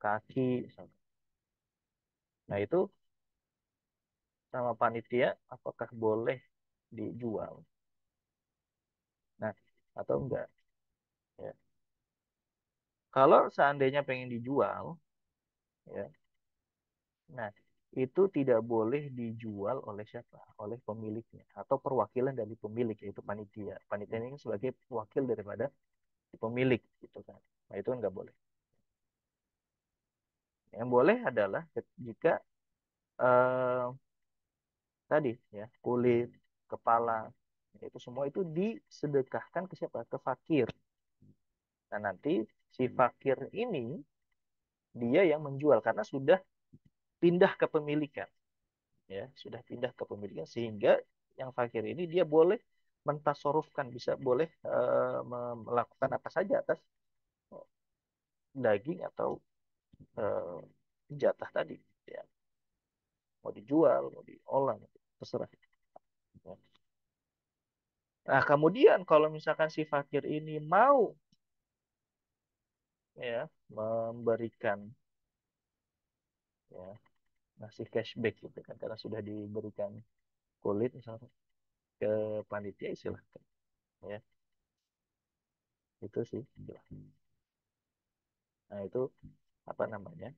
kaki misalkan. Nah itu sama panitia apakah boleh dijual? Nah atau enggak? Ya. Kalau seandainya pengen dijual, ya, nah itu tidak boleh dijual oleh siapa? Oleh pemiliknya atau perwakilan dari pemilik yaitu panitia. Panitia ini sebagai wakil daripada pemilik gitu kan. Nah itu kan nggak boleh. Yang boleh adalah jika eh, tadi ya kulit, kepala itu semua itu disedekahkan ke siapa? Ke fakir. Nah nanti si fakir ini dia yang menjual karena sudah pindah kepemilikan, ya sudah pindah kepemilikan sehingga yang fakir ini dia boleh mentasarufkan bisa boleh melakukan apa saja atas daging atau eh, jatah tadi, ya mau dijual mau diolah terserah, ya. Nah kemudian kalau misalkan si fakir ini mau ya memberikan ya ngasih cashback gitu kan karena sudah diberikan kulit misalnya ke panitia silahkan, ya itu sih silahkan. Nah itu apa namanya,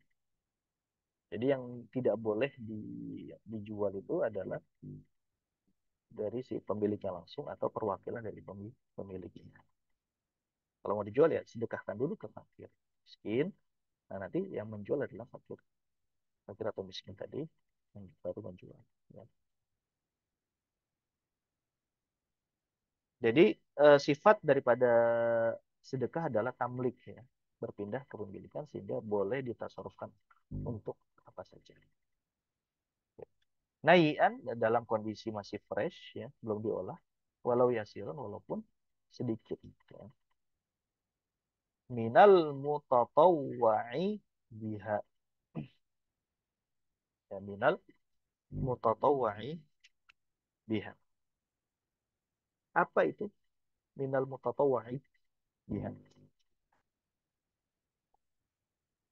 jadi yang tidak boleh dijual itu adalah dari si pemiliknya langsung atau perwakilan dari pemiliknya. Kalau mau dijual ya sedekahkan dulu ke fakir miskin. Nah nanti yang menjual adalah fakir fakir atau miskin tadi yang baru menjual, ya. Jadi sifat daripada sedekah adalah tamlik, ya, berpindah kepemilikan sehingga boleh ditasarufkan untuk apa saja. Nayian dalam kondisi masih fresh, ya, belum diolah, walau yasiron walaupun sedikit, ya. Minal mutatawwa'i biha, ya, minal mutatawwa'i biha. Apa itu minal mutatawwa'i biha?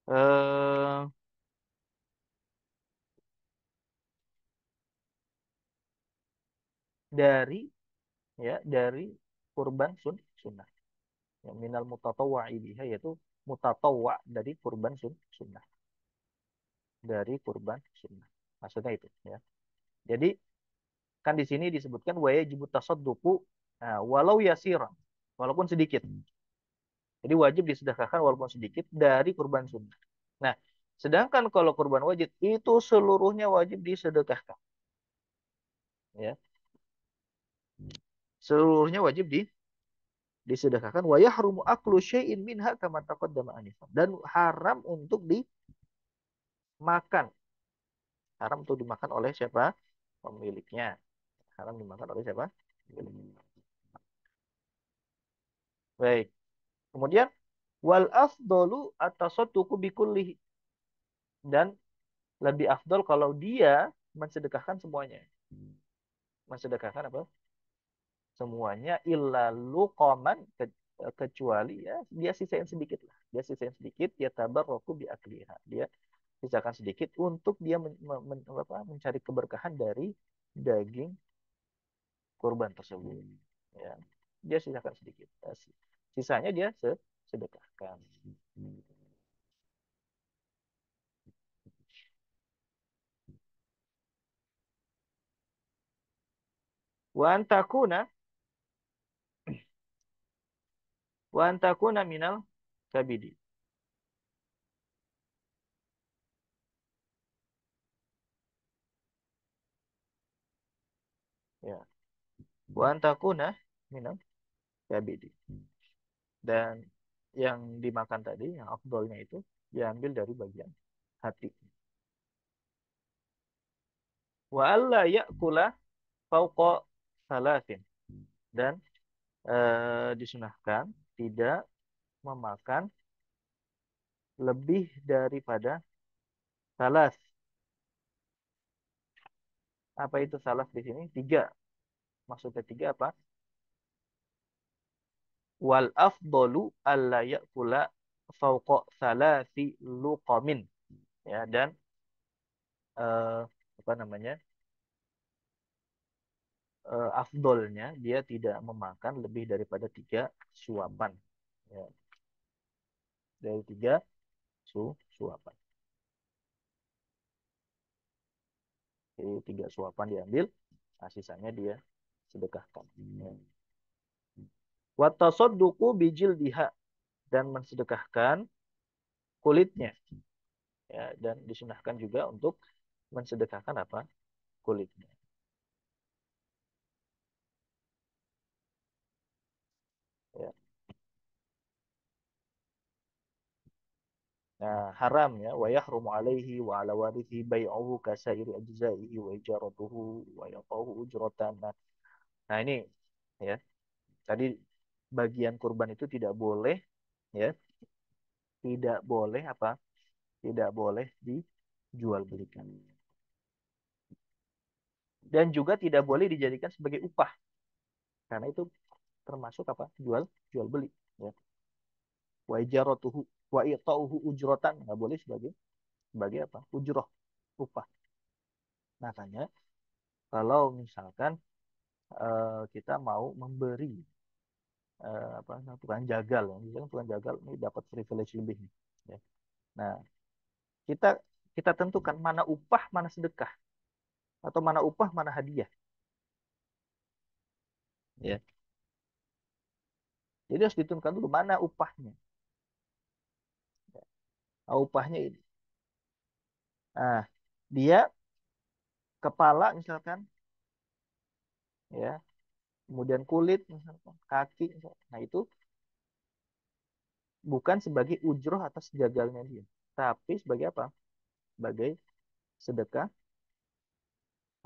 Eh, dari dari kurban sunnah. Ya, minal mutatawwa'i biha yaitu mutatawwa dari kurban sunnah, dari kurban sunnah. Maksudnya itu, ya. Jadi kan di sini disebutkan wa yajibu tasadduqu, nah, walau yasiran, walaupun sedikit. Jadi wajib disedekahkan walaupun sedikit dari kurban sunnah. Nah, sedangkan kalau kurban wajib itu seluruhnya wajib disedekahkan, ya. Seluruhnya wajib disedekahkan wa yahrumu aklu syai'in minha kama taqaddama anifan, dan haram untuk dimakan, haram untuk dimakan oleh siapa? Pemiliknya. Haram dimakan oleh siapa? Pemiliknya. Baik. Kemudian wal afdalu at-tasadduqu bikullihi, dan lebih afdol kalau dia mensedekahkan semuanya. Mensedekahkan apa? Semuanya illa luqaman, kecuali ya dia sisain sedikit lah. Dia sisain sedikit, dia tabarruku bi akliha. Dia sisakan sedikit untuk dia mencari keberkahan dari daging kurban tersebut, ya. Dia sisakan sedikit, sisanya dia sedekahkan. wa antakuna wa antakuna minal kabidi, ya. Wa antakuna minal kabidi, dan yang dimakan tadi yang afdolnya itu diambil dari bagian hati. Wa alla ya'kula fauqa salasin, dan disunahkan tidak memakan lebih daripada salas. Apa itu salas di sini? Tiga. Maksudnya tiga apa? Wal afdolu alla ya'kula fauqa thalathi luqamin. Ya, dan eh, apa namanya? Afdolnya dia tidak memakan lebih daripada tiga suapan. Ya, dari tiga suapan. Jadi tiga suapan diambil, nah, sisanya dia sedekahkan. Ya. Wa tasadduqu bijil diha, dan mensedekahkan kulitnya. Ya, dan disunahkan juga untuk mensedekahkan apa? Kulitnya. Ya. Nah, haram ya, wa yahrumu alaihi wa ala warithi bai'uhu kasairi ajzaihi wa ijaratuhu wa yaqahu ujratan. Nah, ini ya, tadi bagian kurban itu tidak boleh ya, tidak boleh apa? Tidak boleh dijual belikan. Dan juga tidak boleh dijadikan sebagai upah karena itu termasuk apa? Jual beli ya. Wa ijaratuhu wa i'tauhu ujratan, nggak boleh sebagai apa? Ujroh, upah. Makanya kalau misalkan kita mau memberi apa tukang jagal ya. Misalnya tukang jagal ini dapat privilege lebih nih, ya. Nah, kita kita tentukan mana upah, mana sedekah, atau mana upah, mana hadiah, ya. Jadi harus ditentukan dulu mana upahnya. Nah, upahnya ini. Nah, dia kepala misalkan, ya, kemudian kulit misalkan, kaki misalkan. Nah, itu bukan sebagai ujroh atas jagalnya dia, tapi sebagai apa? Sebagai sedekah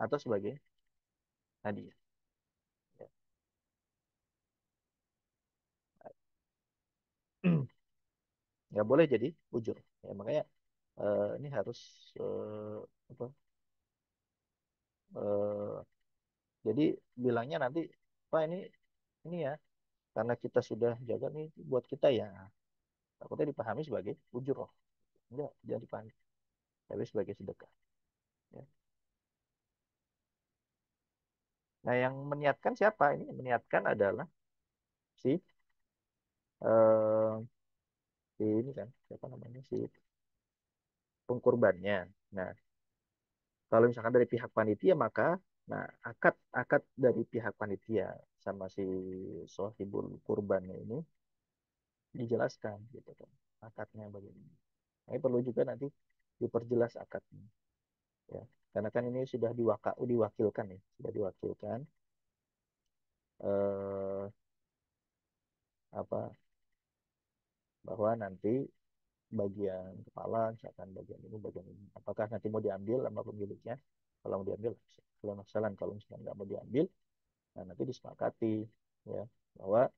atau sebagai hadiah. Ya. Nggak boleh jadi ujur. Ya, makanya ini harus apa? eh, jadi bilangnya nanti, Pak ini ya karena kita sudah jaga nih buat kita ya. Takutnya dipahami sebagai ujur. Enggak, jangan dipahami. Tapi sebagai sedekah. Ya. Nah, yang meniatkan siapa? Ini yang meniatkan adalah si eh, si ini kan siapa namanya si pengkurbannya. Nah, kalau misalkan dari pihak panitia maka nah akad akad dari pihak panitia sama si sohibul kurban ini dijelaskan gitu kan akadnya bagaimana. Ini perlu juga nanti diperjelas akadnya ya. Karena kan ini sudah diwakilkan ya, sudah diwakilkan eh, apa bahwa nanti bagian kepala misalkan bagian ini apakah nanti mau diambil sama pemiliknya. Kalau mau diambil kalau masalah, kalau misalkan nggak mau diambil, nah nanti disepakati ya bahwa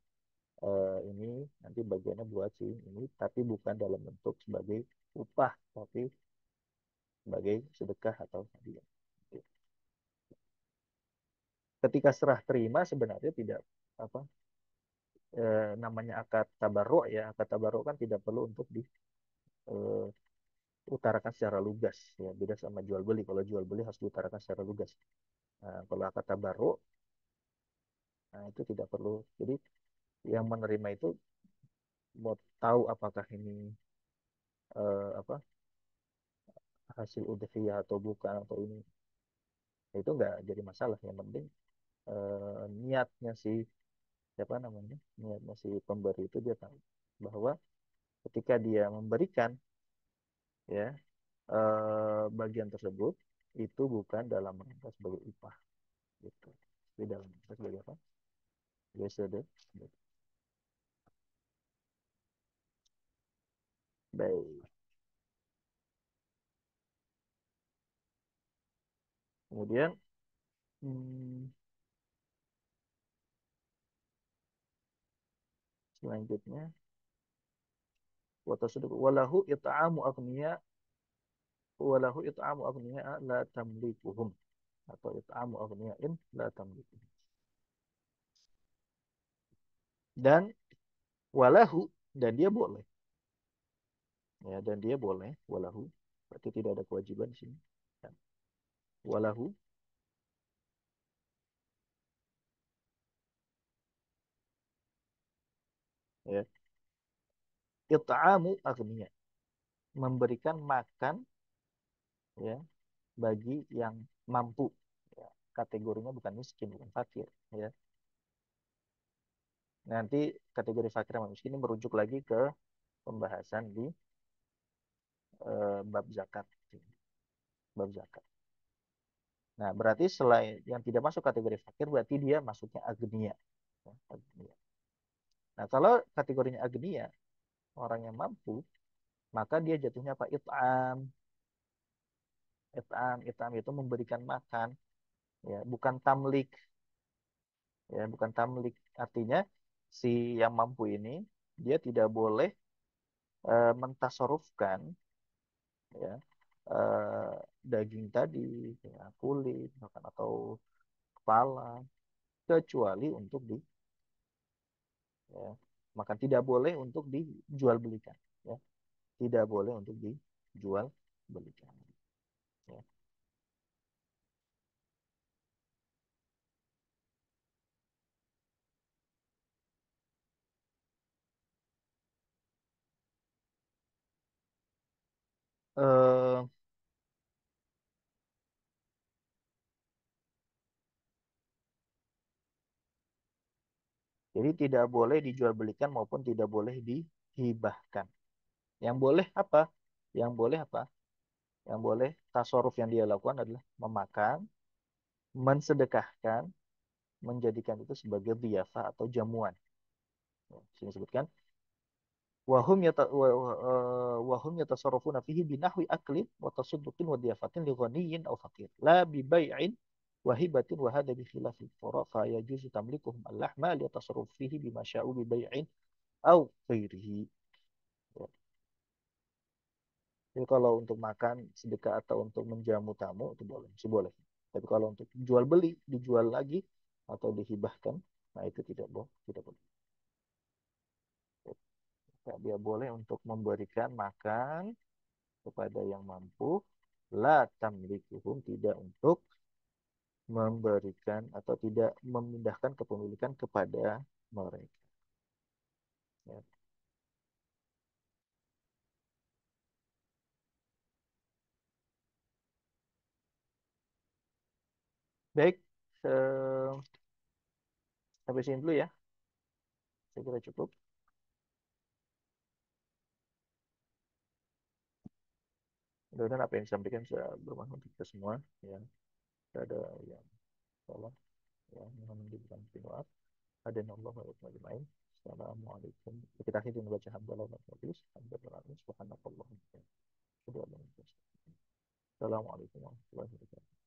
ini nanti bagiannya buat si ini tapi bukan dalam bentuk sebagai upah tapi sebagai sedekah atau hadiah. Ketika serah terima sebenarnya tidak apa namanya akad tabarruk ya, akad tabarruk kan tidak perlu untuk diutarakan secara lugas ya, beda sama jual beli. Kalau jual beli harus diutarakan secara lugas. Nah, kalau akad tabarruk, nah itu tidak perlu. Jadi yang menerima itu mau tahu apakah ini apa hasil udhiyah atau bukan atau ini, itu nggak jadi masalah. Yang penting niatnya si siapa namanya, niatnya si pemberi itu dia tahu bahwa ketika dia memberikan ya bagian tersebut itu bukan dalam rangka sebagai upah gitu, di dalam rangka sebagai apa, sebagai sedekah. Baik, kemudian hmm, selanjutnya walahu it'amu agniya walahu it'amu agniya la tamlikuhum, atau it'amu agniyain la tamlikuhum. dan walahu, dan dia boleh, ya, dan dia boleh, walahu, berarti tidak ada kewajiban di sini. Ya. Walahu, ya, it'amu agniya, memberikan makan, ya, bagi yang mampu, ya. Kategorinya bukan miskin, bukan fakir, ya. Nanti kategori fakir sama miskin ini merujuk lagi ke pembahasan di bab zakat, bab zakat. Nah, berarti selain yang tidak masuk kategori fakir, berarti dia masuknya agnia. Ya, agnia. Nah, kalau kategorinya agnia, orang yang mampu, maka dia jatuhnya apa? It'am. It'am, it'am itu memberikan makan, ya, bukan tamlik, ya, bukan tamlik. Artinya si yang mampu ini dia tidak boleh mentasarufkan, ya, eh, daging tadi, ya, kulit, bahkan atau kepala, kecuali untuk di, ya, maka tidak boleh untuk dijual belikan, ya, tidak boleh untuk dijual belikan, ya. Eh, jadi tidak boleh dijual belikan maupun tidak boleh dihibahkan. Yang boleh apa? Yang boleh apa? Yang boleh tasarruf yang dia lakukan adalah memakan, mensedekahkan, menjadikan itu sebagai dhiyafah atau jamuan. Ya, sini sebutkan wahum yatasarrafuna fihi binahwi aklin wa tasudduqin wa diyafatin li ghaniyyin aw faqir la bi bai'in wa hibatin wa hadha bi khilafil fura fa yajuzu tamlikuhum al-lahma li yatasarrafu fihi bima sya'u bi bai'in aw ghairihi. Ya. Jadi kalau untuk makan sedekah atau untuk menjamu tamu itu boleh, masih boleh. Tapi kalau untuk jual beli, dijual lagi atau dihibahkan, nah itu tidak boleh, tidak boleh. Ya, dia boleh untuk memberikan makan kepada yang mampu, la tamlikuhum, tidak untuk memberikan atau tidak memindahkan kepemilikan kepada mereka. Ya. Baik, sampai sini dulu ya. Saya kira cukup. Mudah-mudahan apa yang disampaikan bisa bermanfaat untuk kita semua. Ya, tidak ada yang salah. Ya, mohon diberikan maaf. Adanallahu wa iyyakum ajma'in. Assalamualaikum. Kita akhiri dengan baca hamdalah wa tauhid. Alhamdulillah. Subhanakallahumma wa bihamdika. Assalamualaikum warahmatullahi wabarakatuh.